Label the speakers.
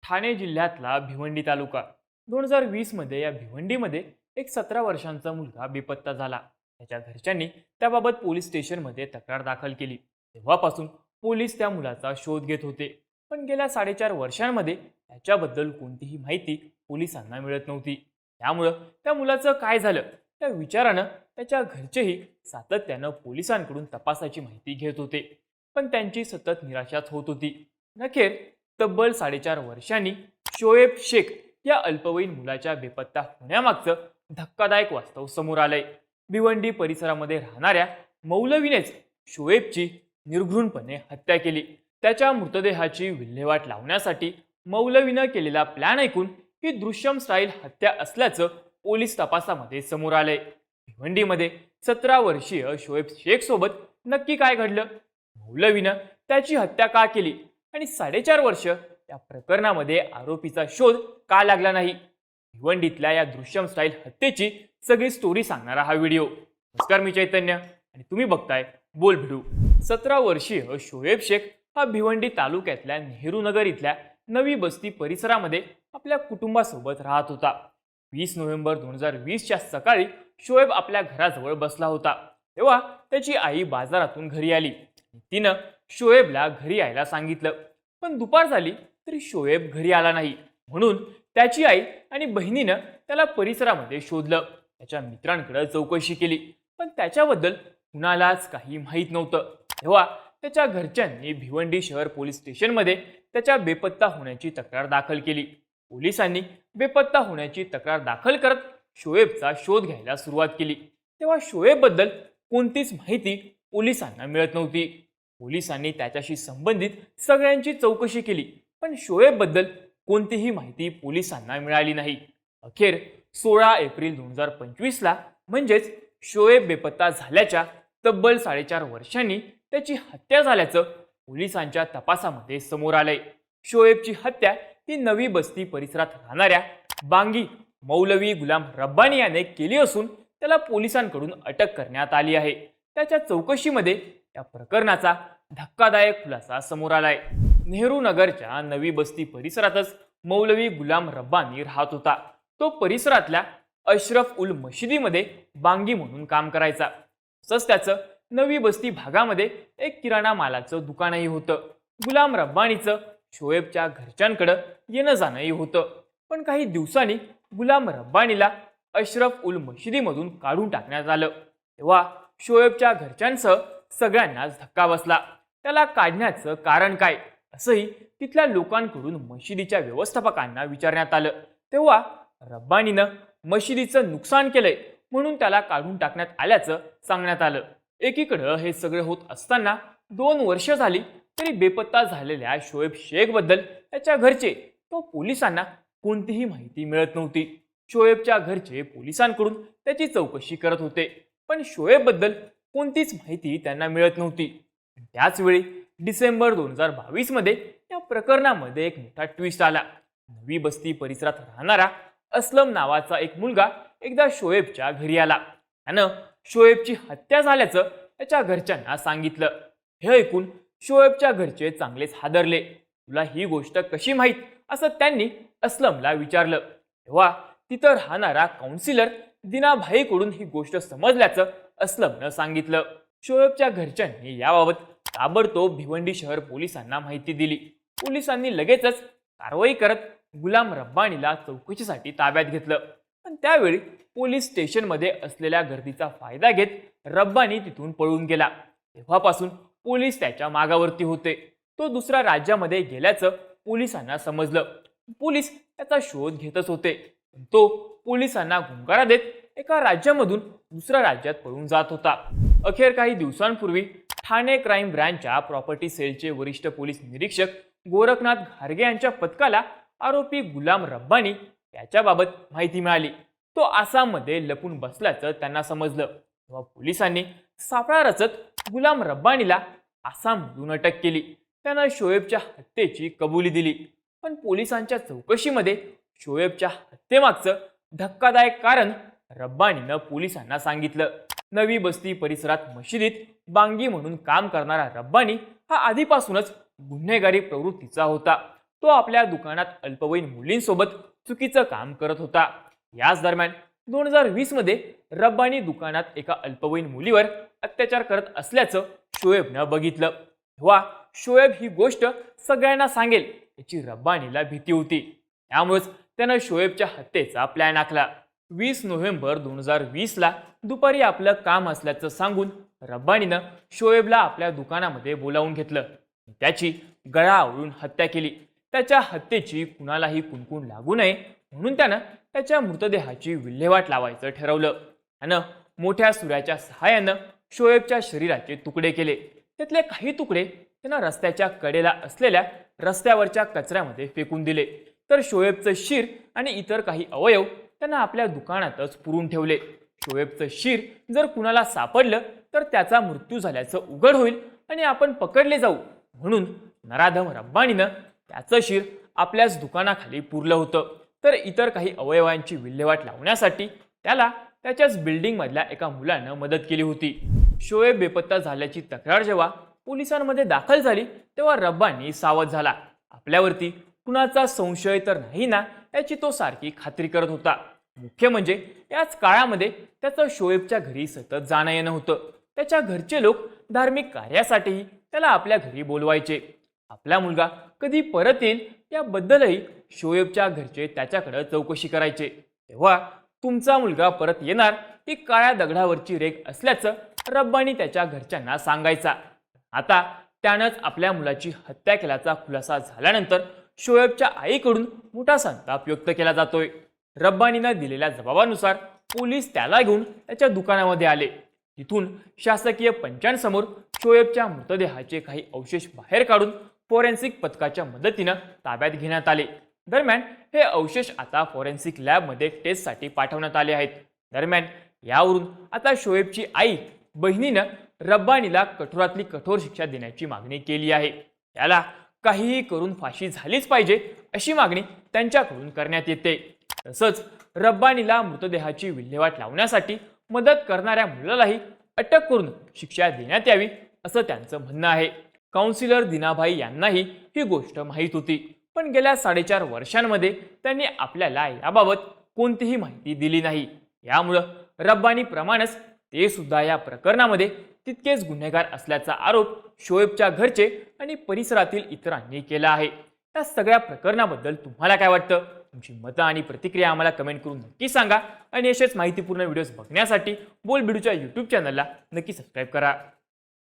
Speaker 1: ठाणे जिल्ह्यातला भिवंडी तालुका 2020 मध्ये या भिवंडीमध्ये एक 17 वर्षांचा मुलगा बेपत्ता झाला. त्याच्या घरच्यांनी त्याबाबत पोलीस स्टेशनमध्ये तक्रार दाखल केली. तेव्हापासून पोलीस त्या मुलाचा शोध घेत होते. पण गेल्या 4.5 वर्षांमध्ये त्याच्याबद्दल कोणतीही माहिती पोलिसांना मिळत नव्हती. त्यामुळं त्या मुलाचं काय झालं त्या विचारानं त्याच्या घरचेही सातत्यानं पोलिसांकडून तपासाची माहिती घेत होते. पण त्यांची सतत निराशाच होत होती. अखेर तब्बल 4.5 वर्षांनी शोएब शेख या अल्पवयीन मुलाच्या बेपत्ता होण्यामागचं धक्कादायक वास्तव समोर आलंय. भिवंडी परिसरामध्ये राहणाऱ्या मौलवीनेच शोएबची निर्घृणपणे हत्या केली. त्याच्या मृतदेहाची विल्हेवाट लावण्यासाठी मौलवीनं केलेला प्लॅन ऐकून ही दृश्यम स्टाईल हत्या असल्याचं पोलीस तपासामध्ये समोर आलंय. भिवंडीमध्ये 17 वर्षीय शोएब शेख सोबत नक्की काय घडलं, मौलवीनं त्याची हत्या का केली आणि 4.5 वर्ष या प्रकरणामध्ये आरोपीचा शोध का लागला नाही, भिवंडीतल्या या दृश्यम स्टाईल हत्येची सगळी स्टोरी सांगणारा हा व्हिडिओ. नमस्कार, मी चैतन्य आणि तुम्ही बघताय बोल भिडू. 17 वर्षीय शोएब शेख हा भिवंडी तालुक्यातल्या नेहरू नगर इथल्या नवी बस्ती परिसरामध्ये आपल्या कुटुंबासोबत राहत होता. 20 नोव्हेंबर 2020च्या सकाळी शोएब आपल्या घराजवळ बसला होता. तेव्हा त्याची आई बाजारातून घरी आली. तिनं शोएबला घरी यायला सांगितलं, पण दुपार झाली तरी शोएब घरी आला नाही. म्हणून त्याची आई आणि बहिणीनं त्याला परिसरामध्ये शोधलं. त्याच्या मित्रांकडे चौकशी केली, पण त्याच्याबद्दल कुणालाच काही माहीत नव्हतं. तेव्हा त्याच्या घरच्यांनी भिवंडी शहर पोलीस स्टेशनमध्ये त्याच्या बेपत्ता होण्याची तक्रार दाखल केली. पोलिसांनी बेपत्ता होण्याची तक्रार दाखल करत शोएबचा शोध घ्यायला सुरुवात केली. तेव्हा शोएबबद्दल कोणतीच माहिती पोलिसांना मिळत नव्हती. पोलिसांनी त्याच्याशी संबंधित सगळ्यांची चौकशी केली, पण शोएबबद्दल कोणतीही माहिती पोलिसांना मिळाली नाही. अखेर 16 एप्रिल 2025ला म्हणजेच शोएब बेपत्ता झाल्याच्या तब्बल 4.5 वर्षांनी त्याची हत्या झाल्याचं पोलिसांच्या तपासामध्ये समोर आलंय. शोएबची हत्या ही नवी बस्ती परिसरात राहणाऱ्या बांगी मौलवी गुलाम रब्बानी याने केली असून त्याला पोलिसांकडून अटक करण्यात आली आहे. त्याच्या चौकशीमध्ये या प्रकरणाचा धक्कादायक खुलासा समोर आलाय. नेहरू नगरच्या नवी बस्ती परिसरातच मौलवी गुलाम रब्बानी राहत होता. तो परिसरातल्या अशरफ उल मशिदीमध्ये बांगी म्हणून काम करायचा. तसंच त्याचं नवी बस्ती भागामध्ये एक किराणा मालाचं दुकानही होतं. गुलाम रब्बानीचं शोएबच्या घरच्यांकडं येणं जाणंही होतं. पण काही दिवसांनी गुलाम रब्बानीला अशरफ उल मशिदीमधून काढून टाकण्यात आलं. तेव्हा शोएबच्या घरच्यांसह सगळ्यांनाच धक्का बसला. त्याला काढण्याचं कारण काय असंही तिथल्या लोकांकडून मशिदीच्या व्यवस्थापकांना विचारण्यात आलं. तेव्हा रब्बानीनं मशिदीचं नुकसान केलंय म्हणून त्याला काढून टाकण्यात आल्याचं सांगण्यात आलं. एकीकडं हे सगळे होत असताना 2 वर्ष झाली तरी बेपत्ता झालेल्या शोएब शेखबद्दल त्याच्या घरचे तो पोलिसांना कोणतीही माहिती मिळत नव्हती. शोएबच्या घरचे पोलिसांकडून त्याची चौकशी करत होते, पण शोएबबद्दल कोणतीच माहिती त्यांना मिळत नव्हती. त्याचवेळी डिसेंबर 2022 मध्ये या प्रकरणामध्ये एक मोठा ट्विस्ट आला. नवी बस्ती परिसरात राहणारा असलम नावाचा एक मुलगा एकदा शोएबच्या घरी आला. त्यानं शोएबची हत्या झाल्याचं त्याच्या घरच्यांना सांगितलं. हे ऐकून शोएबच्या घरचे चांगलेच हादरले. तुला ही गोष्ट कशी माहीत असं त्यांनी असलमला विचारलं. तेव्हा तिथं राहणारा काउन्सिलर दिनाभाईकडून ही गोष्ट समजल्याचं असलमनं सांगितलं. शोएबच्या घरच्यांनी याबाबत ताबडतोब भिवंडी शहर पोलिसांना माहिती दिली. पोलिसांनी लगेचच कारवाई करत गुलाम रब्बानीला चौकशीसाठी ताब्यात घेतलं. पण त्यावेळी पोलीस स्टेशनमध्ये असलेल्या गर्दीचा फायदा घेत रब्बानी तिथून पळून गेला. तेव्हापासून पोलीस त्याच्या मागावरती होते. तो दुसऱ्या राज्यामध्ये गेल्याचं पोलिसांना समजलं. पोलीस त्याचा शोध घेतच होते. तो पोलिसांना गुंगारा देत एका राज्यामधून दुसऱ्या राज्यात पळून जात होता. अखेर काही दिवसांपूर्वी ठाणे क्राईम ब्रँचच्या प्रॉपर्टी सेलचे वरिष्ठ पोलीस निरीक्षक गोरखनाथ घारगे यांच्या पथकाला आरोपी गुलाम रब्बानी याच्याबाबत माहिती मिळाली. तो आसाममध्ये लपून बसल्याचं त्यांना समजलं. तेव्हा पोलिसांनी सापळा रचत गुलाम रब्बानीला आसाममधून अटक केली. त्यानं शोएबच्या हत्येची कबुली दिली. पण पोलिसांच्या चौकशीमध्ये शोएबच्या हत्येमागचं धक्कादायक कारण रब्बानीनं पोलिसांना सांगितलं. नवी बस्ती परिसरात मशिदीत बांगी म्हणून काम करणारा रब्बानी हा आधीपासूनच गुन्हेगारी प्रवृत्तीचा होता. तो आपल्या दुकानात अल्पवयीन मुलींसोबत चुकीचं काम करत होता. याच दरम्यान 2020 मध्ये रब्बानी दुकानात एका अल्पवयीन मुलीवर अत्याचार करत असल्याचं शोएबनं बघितलं. तेव्हा शोएब ही गोष्ट सगळ्यांना सांगेल याची रब्बानीला भीती होती. त्यामुळेच त्यानं शोएबच्या हत्येचा प्लॅन आखला. 20 नोव्हेंबर 2020ला दुपारी आपलं काम असल्याचं सांगून रब्बानीनं शोएबला आपल्या दुकानामध्ये बोलावून घेतलं. त्याची गळा आवळून हत्या केली. त्याच्या हत्येची कुणालाही कुणकुण लागू नये म्हणून त्यानं त्याच्या मृतदेहाची विल्हेवाट लावायचं ठरवलं. त्यानं मोठ्या सुऱ्याच्या सहाय्यानं शोएबच्या शरीराचे तुकडे केले. त्यातले काही तुकडे त्यानं रस्त्याच्या कडेला असलेल्या रस्त्यावरच्या कचऱ्यामध्ये फेकून दिले. तर शोएबचं शिर आणि इतर काही अवयव त्यानं आपल्या दुकानातच पुरून ठेवले. शोएबचं शिर जर कुणाला सापडलं तर त्याचा मृत्यू झाल्याचं उघड होईल आणि आपण पकडले जाऊ म्हणून नराधम रब्बानीनं त्याचं शिर आपल्याच दुकानाखाली पुरलं होतं. तर इतर काही अवयवांची विल्हेवाट लावण्यासाठी त्याला त्याच्याच बिल्डिंगमधल्या एका मुलानं मदत केली होती. शोएब बेपत्ता झाल्याची तक्रार जेव्हा पोलिसांमध्ये दाखल झाली तेव्हा रब्बानी सावध झाला. आपल्यावरती कुणाचा संशय तर नाही ना याची तो सारखी खात्री करत होता. मुख्य म्हणजे याच काळामध्ये त्याचं शोएबच्या घरी सतत जाणं येणं होतं. त्याच्या घरचे लोक धार्मिक कार्यासाठीही त्याला आपल्या घरी बोलवायचे. आपला मुलगा कधी परत येईल याबद्दलही शोएबच्या घरचे त्याच्याकडे चौकशी करायचे. तेव्हा तुमचा मुलगा परत येणार ही काळ्या दगडावरची रेघ असल्याचं रब्बानी त्याच्या घरच्यांना सांगायचा. आता त्यानंच आपल्या मुलाची हत्या केल्याचा खुलासा झाल्यानंतर शोएबच्या आईकडून मोठा संताप व्यक्त केला जातोय. रब्बानीनं दिलेल्या जबाबानुसार पोलीस त्याला घेऊन त्याच्या दुकानामध्ये आले. तिथून शासकीय पंचांसमोर शोएबच्या मृतदेहाचे काही अवशेष बाहेर काढून फॉरेन्सिक पथकाच्या मदतीनं ताब्यात घेण्यात आले. दरम्यान हे अवशेष आता फॉरेन्सिक लॅबमध्ये टेस्टसाठी पाठवण्यात आले आहेत. दरम्यान यावरून आता शोएबची आई बहिणीनं रब्बानीला कठोरातली कठोर शिक्षा देण्याची मागणी केली आहे. त्याला काहीही करून फाशी झालीच पाहिजे अशी मागणी त्यांच्याकडून करण्यात येते. तसंच रब्बानीला मृतदेहाची विल्हेवाट लावण्यासाठी मदत करणाऱ्या मुलालाही अटक करून शिक्षा देण्यात यावी असं त्यांचं म्हणणं आहे. काउन्सिलर दिनाभाई यांनाही ही गोष्ट माहीत होती, पण गेल्या 4.5 वर्षांमध्ये त्यांनी आपल्याला याबाबत कोणतीही माहिती दिली नाही. यामुळं रब्बानीप्रमाणेच ते सुद्धा या प्रकरणामध्ये तितकेच गुन्हेगार असल्याचा आरोप शोएबच्या घरचे आणि परिसरातील इतरांनी केला आहे. या सगळ्या प्रकरणाबद्दल तुम्हाला काय वाटतं? तुमची मतं आणि प्रतिक्रिया आम्हाला कमेंट करून नक्की सांगा आणि असेच माहितीपूर्ण व्हिडिओज बघण्यासाठी बोलबिडूच्या YouTube चॅनलला नक्की सबस्क्राईब करा.